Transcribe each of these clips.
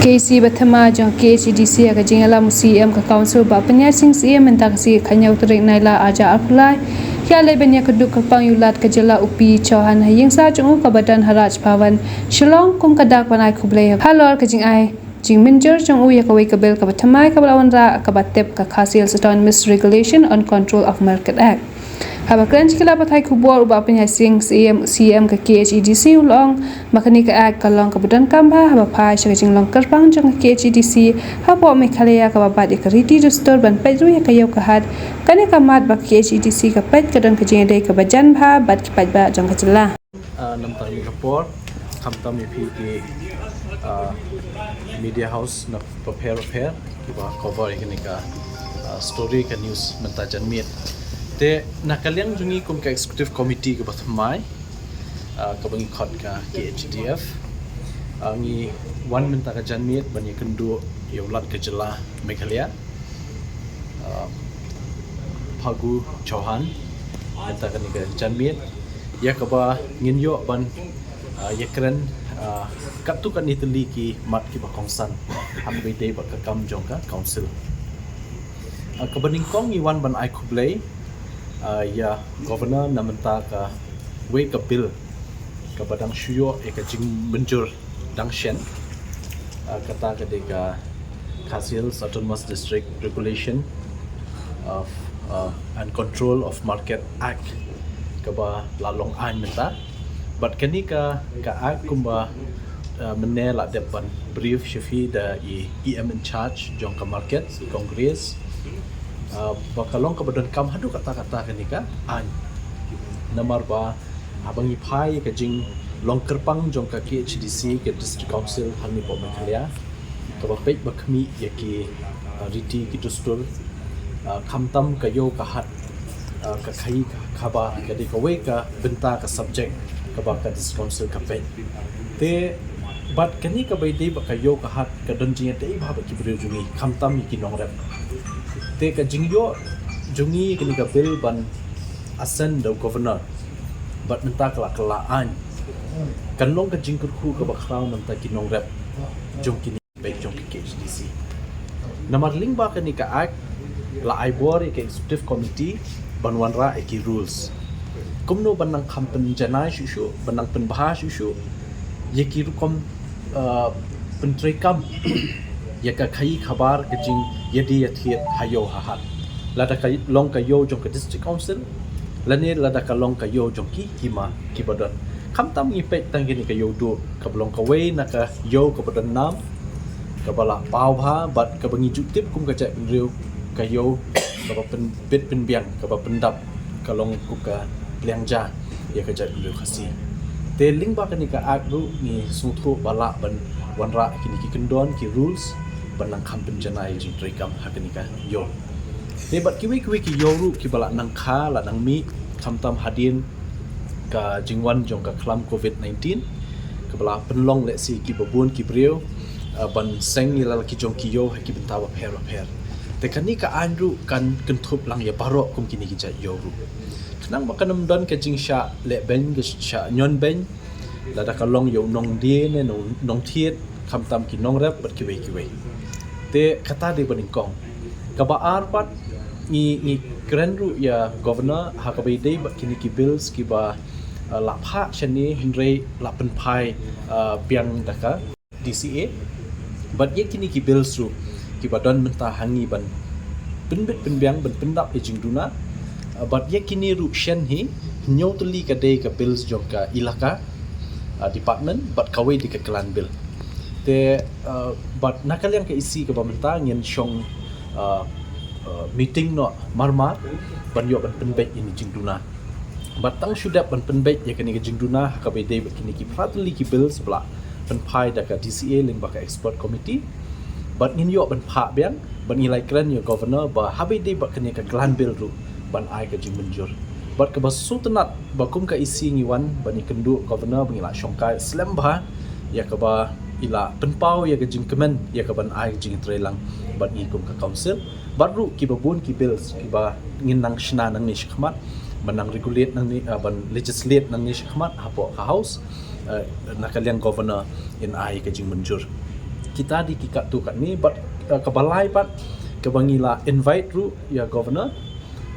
KC Bathama jong KHDC aga jingala CM ka council ba penya sing CM mentak si khanya utrik naila aja apulai ya le benya keduk kapang yulat ka jela upi chauhan haying sa chung ka badan haraj bhavan shillong kum kadak banai khuble halor ka jing ai jing minjer chung u ya ka wei ka bel ka bathamai ka balawan ra ka batep ka khasil autonomous regulation on control of market act haba kran chikala pathai khubor uba penya sing CM ka KHDC ulong makani ka act ka long ka badan kamba haba phai shaka jing long karpang jong KHDC habo mekhalaya ka babad ka riti register ban pedru ya ka yau ka had kane ka mat ba KHDC ka pet ka dan ka jing dai ka bajan bha bat ki pat ba jong ka chla nam tani report khamtam pi ki media house na prepare ki ba cover ikani ka story ka news menta janmit te nakaliang jungi kum ka executive committee ka bathmai ka bangi khot ka KHDF angi one menta ka janmit bani kendu yolat ka jela Meghalaya Phagu Chauhan menta ka ni ka janmit ya ka ba nginyo ban yakran kaptu kan itali ki mat ki ba kongsan hambe dei ba ka kam jong ka council ka baning kong iwan ban ai khublei ya governor namenta ka wei ka bill ka badang shuyo e ka jing menjur dang shen kata ka de ka Khasil Autonomous District Regulation of and Control of Market Act ka ba lalong an menta but kani ka act kumba menela depan brief shafi da EM in charge jong ka market congress bakalong kabadan kam hadu kata-kata kenika an namar ba abang ipai ka jing long kerpang jong ka KHDC ke district council halni po Meghalaya ka ba pek bakmi yaki riti ki dustur khamtam ka yo ka hat ka khai ka ba ka de ka we ka benta ka subject ka ba ka district council ka pek te bat kani ka bai de ba ka yo ka hat ka don jing te ba ki bre jungi khamtam ki nong rep te ka jingyo jungi kini ka bill ban asan da governor bat menta kala an kan long ka jingkur khu ka bakraw menta kinong rep jong kini be jong ki KHDC namar ling ba kani ka act la aibor ke executive committee ban wanra ki rules kumno ban nang khampen janai shu ban nang pen bahas shu ye ki rukom pentrekam ya ka khai khabar ke jing yadi yathiet hayo hahat lada ka long ka yo jong ka district council lani lada ka long ka yo jong ki kima ki badan khamtam ngi pe tang ni ka yo do ka blong ka we na ka yo ka badan nam ka bala pau bha bat ka bangi jutip kum ka cha riu ka yo ka ba pen bit pen biang ka ba pendap ka long ku ka liang ja ya ka cha riu khasi te ling ba ka ni ka agru ni suthu bala ban wanra kini ki kendon ki rules banang kampen janai jing trekam hakanika yo debat kiwi ki yoru ki bala nang kha la nang mi khamtam hadin ka jingwan jong ka klam COVID-19 ka bala penlong le si ki babun ki brio ban seng ila ki jong ki yo ki bentawa pher te kani ka andru kan kentup lang ya baro kum kini ki ja yoru nang makanam don ka jing sha le ben ga sha nyon ben la da ka long yo nong die ne nong thiet khamtam ki nong rap bat kiwi te kata di beningkong kabaar pat ni krenru ya governor hakabai dei ba kini ki bills ki ba lapha chani hindrei lapen pai biang daka DCA but ye kini ki bills ru ki ba don menta hangi ban penbit penbiang ban pendap ejing duna but ye kini ru shen hi nyotuli ka dei ka bills jong ka ilaka department but kawai di ka klan bill te but nakaliang ka isi ka bamenta ngin shong meeting no marma ban yo ban penbet ini jingduna but tang shudap ban penbet ya kani jingduna ka be dei kini ki pratli ki bill sebla ban pai da ka DCA ling ba ka expert committee but ngin yo ban pha biang ban nilai kran yo governor ba habi dei ba kani ka glan bill ru ban ai ka jing menjur but ka basultanat ba kum ka isi ngiwan ban kendu governor bangila shongkai slam ba ya ka ba ila penpau ya ke jing kemen ya ke ban ai jing trelang ban ikum ka council baru ki babun ki bills ki ba ngin nang shna nang ni shkhmat banang regulate nang ni ban legislate nang ni shkhmat hapo ka house nakaliang governor in ai ke jing menjur kita di kikat tu kat ni but kebalai pat kebangila invite ru ya governor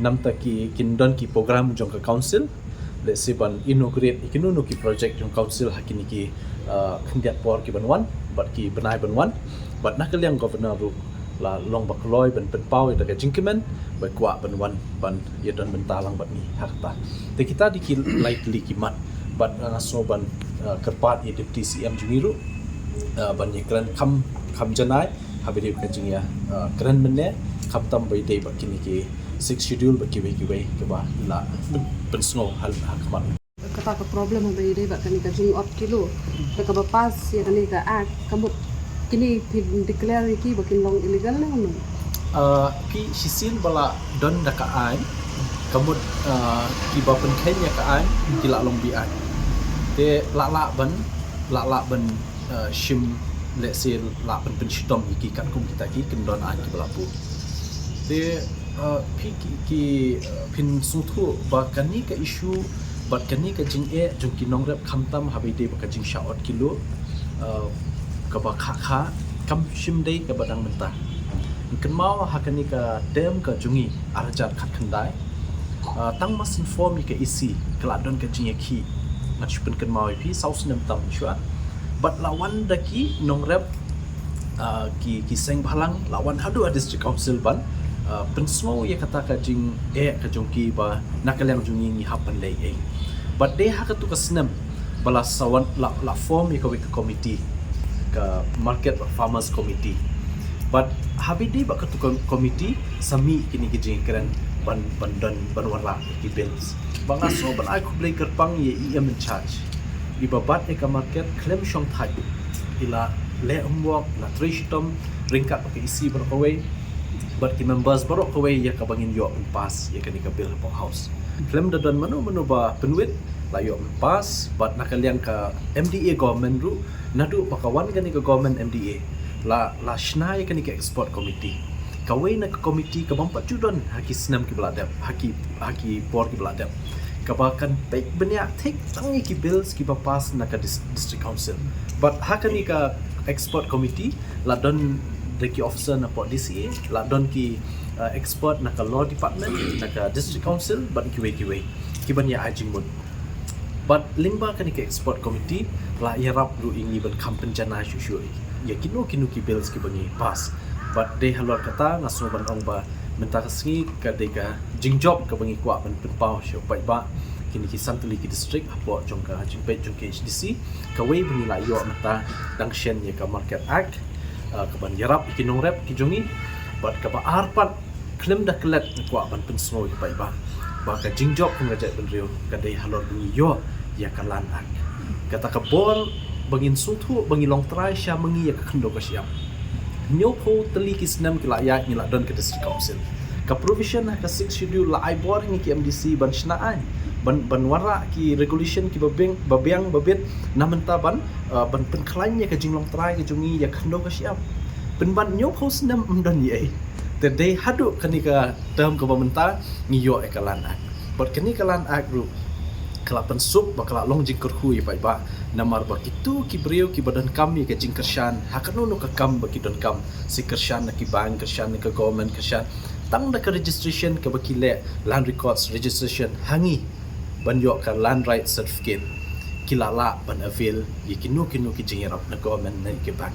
nam ta ki kindon ki program jong ke council let's say ban inaugurate ikinunu ki project jong council hakini ki khendiat por ki banwan but ki benai banwan but nak liang governor ru la long bakloi ban penpau ida ka jingkimen ba kwa banwan ban ya don bentalang bat ni hakta te kita di ki likely ki mat but ngaso ban kerpat ya deputy CM jungiru ban ye kran kam janai habiri ka jingya kran menne kam tam bai dei ba kini ki 6 schedule ba ki we ke ba la pensno hal hakmat kata ka problem ba ide ba kani ka jing op kilo ka ba pas ya kani ka act kamut kini declare ki bakin long illegal na no pi sisin bala don da ka ai kamut ki ba pen Kenya ka ai ki la long bi ai te la ban shim let's say la pen shidom ki kan kum kita ki kendon ai ki bala pu te ki pin suthu ba kani ka issue but kani ka jing jung ki nong rep khamtam habide ba ka jing shaot kilo ka ba kha kam shim dei ka badang mentah kan mau hakani ka dem ka jungi arjat khat khandai tang mas inform ka isi kladon ka jing ki ngach pen kan mau pi saus nem tam shwa but lawan daki nong rep ki seng bhalang lawan hadu district council ban pensmo ya kata ka jing ka jongki ba nakalang jungi ni hapan lei but they ha ka tu ka snem bala sawan la form ya ka committee ka market farmers committee but habidi ba ka tu committee sami kini ki jing keren ban wala ki bills bang aso ban ai kublai kerpang ye in charge ibabat ka market claim shong thai ila le umwak la trishtom ringkat ka isi ber away but ki members barok kawai ya ka bangin yo pas ya kani ka bill po house claim da don manu ba penwit la yo pas but nakaliang ka MDA government ru nadu pakawan kani ka government MDA la shna ya kani ka export committee kawai na ka committee ka bang pachudon haki snam ki bladap haki por ki bladap kabakan baik benya take tangi ki bills ki pas na ka district council but hakani ka export committee la don deki officer na po DCA la don ki expert na ka law department na ka district council but kiwe kiban ya ajing mun but lingba kan ki export committee la yarap ru ingi ban kampen jana shushu ya kinu ki bills ki bani pass but they halor kata ngaso ban ong ba menta kasngi ka deka jingjob ka bangi kwa ban penpau sho pai ba kini ki santuli ki district apo jongka jingpe jong HDC kawai bani la yo mata dangshen ya ka market act kaban yarap ikinong rep kijongi but kaba arpat klem da klet kwa ban pensno ki ba ka jingjok kung ngajak ben rio kadai halor bungi yo ya kalan ak kata ka bol bangin suthu bangi long try sya mengi ya ka khendo ka siap nyoko teli ki snam ki la ya ni la don ka district council ka provision ka 6 schedule la ai bor ngi ki MDC ban snaan ban wara ki regulation ki babiang babet namenta ban penklanya ka jinglong try ka jungi ya khando ka siap ban nyoko snam mdon ye the day hadu kanika term ka bamenta ngiyo ekalan ak but kanika lan ak group kala pensuk bakala long jingker hui pai ba namar ba kitu ki brio ki badan kami ka jingkershan hakanu no ka kam ba ki don kam si kershan na ki bank kershan ka government kershan tang da ka registration ka ba ki le land records registration hangi ban yo ka land right certificate kilala ban avail yikinu kinu ki jingerap na government na ki bank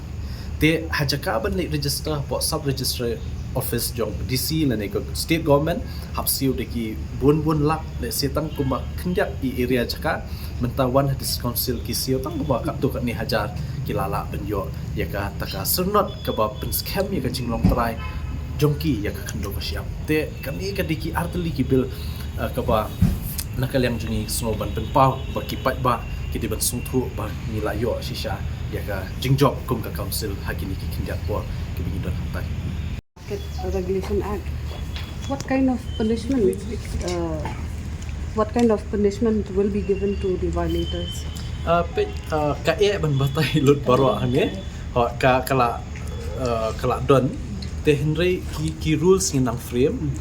te hajaka ban le register po sub register office jong DC la ne ko state government hapsiu de ki bun lak le setang kuma khendak i area jaka mentawan hadis council ki siu tang ba ka tu ka ni hajar kilala ben yo ya ka taka sernot ka ba pen scam ya ka jinglong try jongki ya ka khendo ka siap te kami ka diki artli ki bil ka ba nakal yang jungi semua ban pen pau ba ki pat ba ki di ban sungthu ba ni la yo shisha ya ka jingjok kum ka council hakini ki khendak po ki bi don hatai Regulation Act. What kind of punishment will be given to the violators? Ka ban batai lut baro ane ka kala don te henry ki rules nginang frame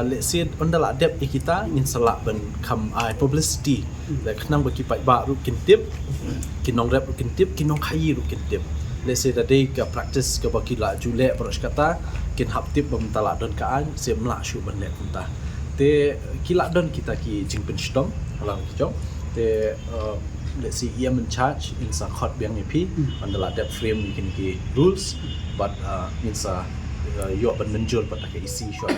let's say ondala dep kita ngin salak ban kam publicity la khnang ba ki pai ba ru kin tip kinong rep ru kin tip kinong khai ru kin tip let's say tadi ke practice ke baki la jule pros kata kin hap tip bamtala don kaan se mla shu ban le kunta te kila don kita ki jingpen stom lang ki jong te let's say ia men charge in sa khot biang ni pi mandala that frame ni kin ki rules but in sa yo ban menjol pat ke isi shot